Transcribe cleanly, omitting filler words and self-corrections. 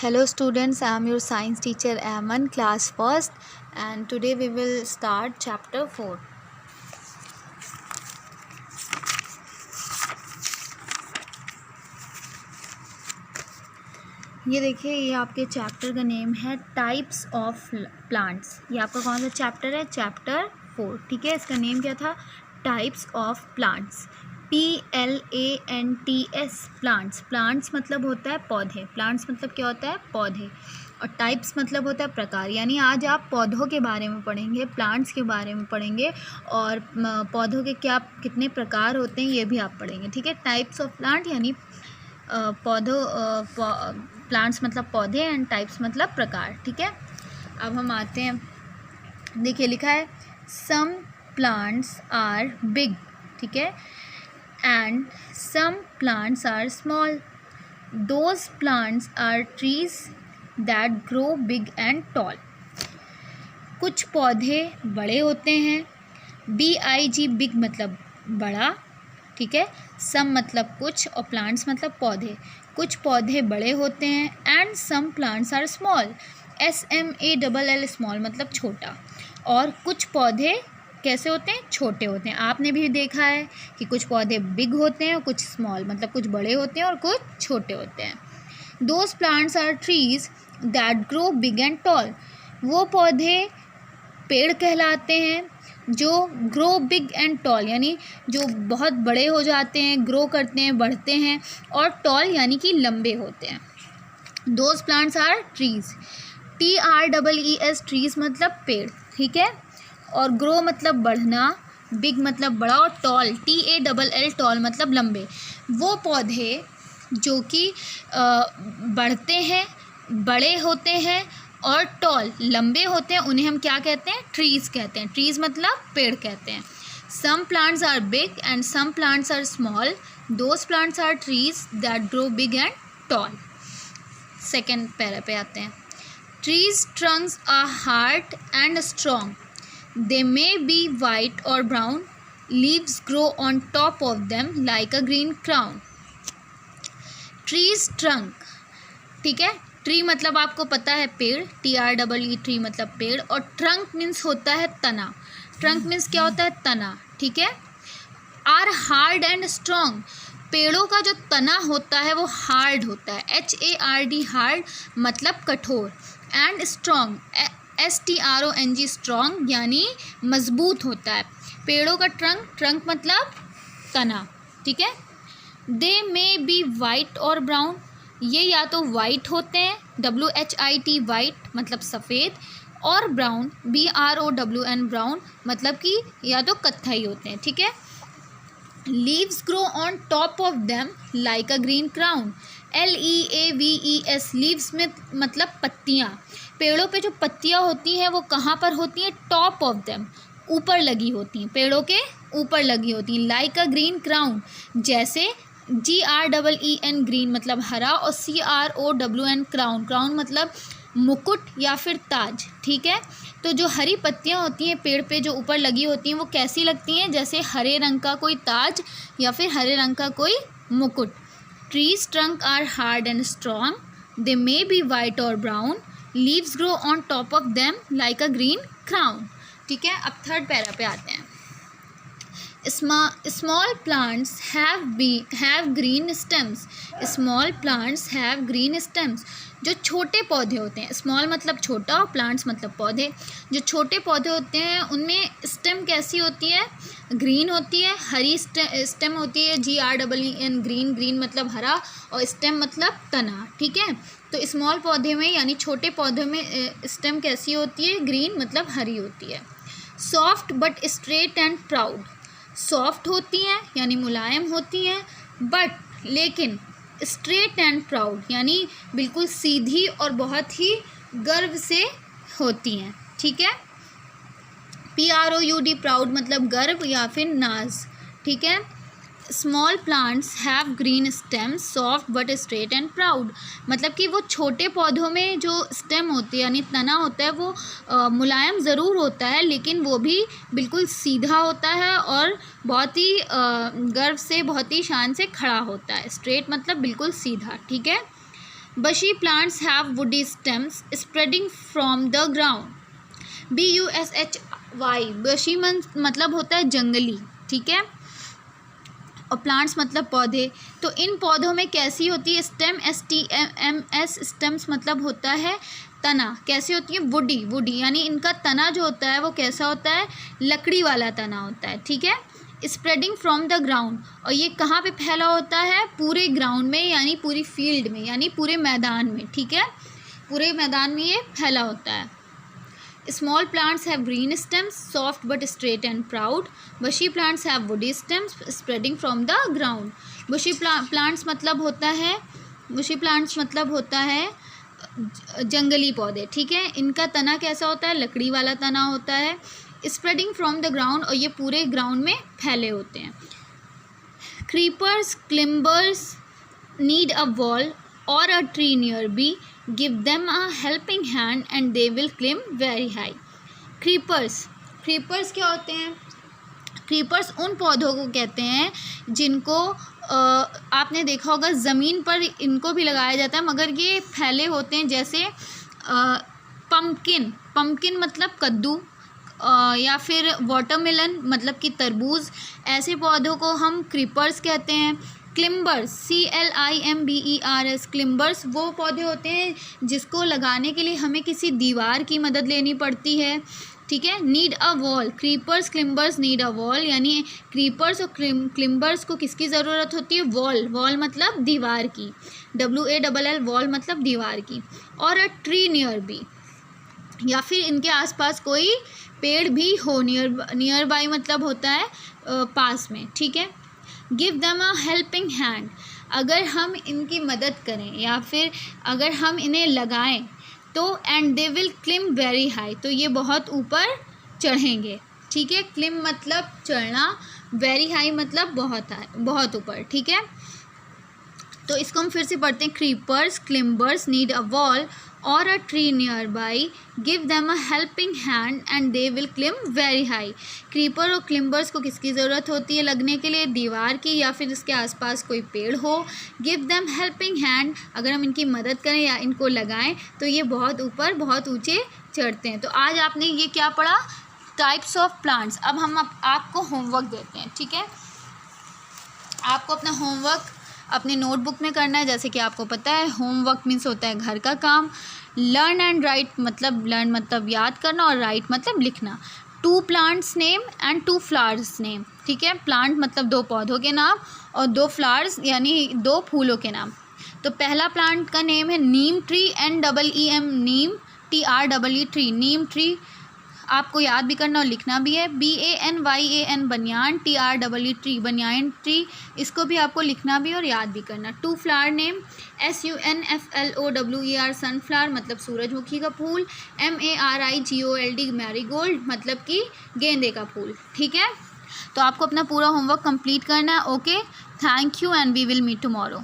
Hello students, I am your science teacher Aman, class first, and today we will start chapter 4. ये देखिए, ये आपके chapter का name है टाइप्स ऑफ प्लांट्स। ये आपका कौन सा चैप्टर है? चैप्टर 4। ठीक है, इसका नेम क्या था? Types of plants. PLANTS plants. Plants मतलब होता है पौधे। प्लांट्स मतलब क्या होता है? पौधे। और टाइप्स मतलब होता है प्रकार। यानी आज आप पौधों के बारे में पढ़ेंगे, प्लांट्स के बारे में पढ़ेंगे और पौधों के क्या कितने प्रकार होते हैं ये भी आप पढ़ेंगे। ठीक है, टाइप्स ऑफ प्लांट यानी प्लांट्स मतलब पौधे एंड टाइप्स मतलब प्रकार। ठीक है, अब हम आते हैं। देखिए लिखा है सम प्लांट्स आर बिग। ठीक है, and some plants are small. Those plants are trees that grow big and tall. कुछ पौधे बड़े होते हैं। BIG बिग मतलब बड़ा। ठीक है, सम मतलब कुछ और प्लांट्स मतलब पौधे। कुछ पौधे बड़े होते हैं and some plants are small. SMALL small मतलब छोटा। और कुछ पौधे कैसे होते हैं? छोटे होते हैं। आपने भी देखा है कि कुछ पौधे बिग होते हैं और कुछ स्मॉल मतलब कुछ बड़े होते हैं और कुछ छोटे होते हैं। Those plants are trees that grow big and tall. वो पौधे पेड़ कहलाते हैं जो ग्रो बिग एंड टॉल यानी जो बहुत बड़े हो जाते हैं, ग्रो करते हैं, बढ़ते हैं, और टॉल यानी कि लंबे होते हैं। Those plants are trees. TREES trees मतलब पेड़। ठीक है, और ग्रो मतलब बढ़ना, बिग मतलब बड़ा, और टॉल TALL टॉल मतलब लंबे। वो पौधे जो कि बढ़ते हैं, बड़े होते हैं और टॉल लंबे होते हैं, उन्हें हम क्या कहते हैं? ट्रीज़ कहते हैं। ट्रीज़ मतलब पेड़ कहते हैं। Some plants are big and some plants are small. Those plants are trees that grow big and tall. Second para पे आते हैं। Trees trunks are hard and strong. They may be white और brown. Leaves grow on top of them like a green crown. Trees trunk. ठीक है, tree मतलब आपको पता है पेड़, TREE ट्री मतलब पेड़, और ट्रंक मीन्स होता है तना। ट्रंक मीन्स क्या होता है? तना। ठीक है, आर हार्ड एंड स्ट्रॉन्ग। पेड़ों का जो तना होता है वो हार्ड होता है, HARD हार्ड मतलब कठोर, एंड स्ट्रॉन्ग STRONG स्ट्रॉन्ग यानी मजबूत होता है। पेड़ों का ट्रंक मतलब तना। ठीक है, दे मे बी वाइट और ब्राउन। ये या तो वाइट होते हैं, WHIT वाइट मतलब सफ़ेद, और ब्राउन BROWN ब्राउन मतलब कि या तो कत्थई होते हैं। ठीक है, leaves grow on top of them like a green crown. LEAVES leaves में मतलब पत्तियाँ। पेड़ों पे जो पत्तियाँ होती हैं वो कहाँ पर होती हैं? टॉप ऑफ देम, ऊपर लगी होती हैं, पेड़ों के ऊपर लगी होती हैं। लाइक अ ग्रीन क्राउन जैसे GREEN ग्रीन मतलब हरा, और CROWN क्राउन, क्राउन मतलब मुकुट या फिर ताज। ठीक है, तो जो हरी पत्तियां होती हैं पेड़ पे जो ऊपर लगी होती हैं वो कैसी लगती हैं? जैसे हरे रंग का कोई ताज या फिर हरे रंग का कोई मुकुट। Trees trunk are hard and strong. They may be white और brown. Leaves grow on top of them like a green crown. ठीक है, अब थर्ड पैरा पे आते हैं। Small plants have green stems. Small plants have green stems. जो छोटे पौधे होते हैं, स्मॉल मतलब छोटा और प्लांट्स मतलब पौधे, जो छोटे पौधे होते हैं उनमें स्टेम कैसी होती है? ग्रीन होती है, हरी स्टेम होती है, GREEN ग्रीन, ग्रीन मतलब हरा, और स्टेम मतलब तना। ठीक है, तो स्मॉल पौधे में यानी छोटे पौधे में स्टेम कैसी होती है? ग्रीन मतलब हरी होती है। Soft but straight and proud. Soft होती हैं यानी मुलायम होती हैं, बट लेकिन स्ट्रेट एंड प्राउड यानी बिल्कुल सीधी और बहुत ही गर्व से होती हैं। ठीक है, PROUD प्राउड मतलब गर्व या फिर नाज। ठीक है, small plants have green stem soft but straight and proud मतलब कि वो छोटे पौधों में जो स्टेम होती है यानी तना होता है वो मुलायम ज़रूर होता है, लेकिन वो भी बिल्कुल सीधा होता है और बहुत ही गर्व से, बहुत ही शान से खड़ा होता है। स्ट्रेट मतलब बिल्कुल सीधा। ठीक है, bushy plants have woody stems spreading from the ground. bushy, bushy मतलब होता है जंगली, ठीक है, और प्लांट्स मतलब पौधे। तो इन पौधों में कैसी होती है स्टेम, STEMS, स्टेम्स मतलब होता है तना। कैसी होती है? वुडी, वुडी यानी इनका तना जो होता है वो कैसा होता है? लकड़ी वाला तना होता है, ठीक है। स्प्रेडिंग फ्रॉम द ग्राउंड, और ये कहाँ पे फैला होता है? पूरे ग्राउंड में, यानी पूरी फील्ड में, यानी पूरे मैदान में, ठीक है, पूरे मैदान में ये फैला होता है। Small plants have green stems, soft but straight and proud. Bushy plants have woody stems spreading from the ground. Bushy plants मतलब होता है, bushy plants मतलब होता है जंगली पौधे, ठीक है। इनका तना कैसा होता है? लकड़ी वाला तना होता है। Spreading from the ground, और ये पूरे ग्राउंड में फैले होते हैं। Creepers, climbers need a wall or a tree nearby. Give them a helping hand and they will climb very high. Creepers, creepers क्या होते हैं? creepers उन पौधों को कहते हैं जिनको आपने देखा होगा ज़मीन पर इनको भी लगाया जाता है, मगर ये फैले होते हैं जैसे पम्पकिन, पम्पकिन मतलब कद्दू, या फिर वाटरमेलन मतलब कि तरबूज। ऐसे पौधों को हम क्रीपर्स कहते हैं। क्लिम्बर्स, CLIMBERS, क्लिम्बर्स वो पौधे होते हैं जिसको लगाने के लिए हमें किसी दीवार की मदद लेनी पड़ती है, ठीक है। Need a wall, creepers climbers need a wall, यानी क्रीपर्स और क्लिम्बर्स को किसकी ज़रूरत होती है? वॉल, वॉल मतलब दीवार की, WALL, वॉल मतलब दीवार की। और अ ट्री नियर बी, या फिर इनके आसपास कोई पेड़ भी हो, नियर बाई मतलब होता है पास में, ठीक है। Give them a helping hand, अगर हम इनकी मदद करें या फिर अगर हम इन्हें लगाएं तो and they will climb very high, तो ये बहुत ऊपर चढ़ेंगे, ठीक है। क्लिम मतलब चढ़ना, वेरी हाई मतलब बहुत ऊपर, ठीक है। तो इसको हम फिर से पढ़ते हैं। Creepers climbers need a wall और a tree near by, give them a helping hand and they will climb very high. Creeper और क्लिम्बर्स को किसकी ज़रूरत होती है लगने के लिए? दीवार की, या फिर इसके आसपास कोई पेड़ हो। गिव देम हेल्पिंग हैंड, अगर हम इनकी मदद करें या इनको लगाएं तो ये बहुत ऊपर, बहुत ऊँचे चढ़ते हैं। तो आज आपने ये क्या पढ़ा? Types of plants. अब हम आपको होमवर्क देते हैं, ठीक है। आपको अपना होमवर्क अपने नोटबुक में करना है। जैसे कि आपको पता है होमवर्क मीन्स होता है घर का काम। लर्न एंड राइट मतलब लर्न मतलब याद करना और राइट मतलब लिखना। 2 plants name and 2 flowers name, ठीक है। प्लांट मतलब 2 पौधों के नाम और 2 फ्लावर्स यानी 2 फूलों के नाम। तो पहला प्लांट का नेम है नीम ट्री, NEEM, नीम, TREE ट्री, नीम ट्री। आपको याद भी करना और लिखना भी है। BANYAN बनियान, TREE ट्री, बनियान ट्री, इसको भी आपको लिखना भी और याद भी करना। 2 फ्लावर नेम SUNFLOWER सनफ्लावर मतलब सूरजमुखी का फूल, MARIGOLD मैरीगोल्ड मतलब कि गेंदे का फूल, ठीक है। तो आपको अपना पूरा होमवर्क कंप्लीट करना है। Okay, thank you and we will meet tomorrow.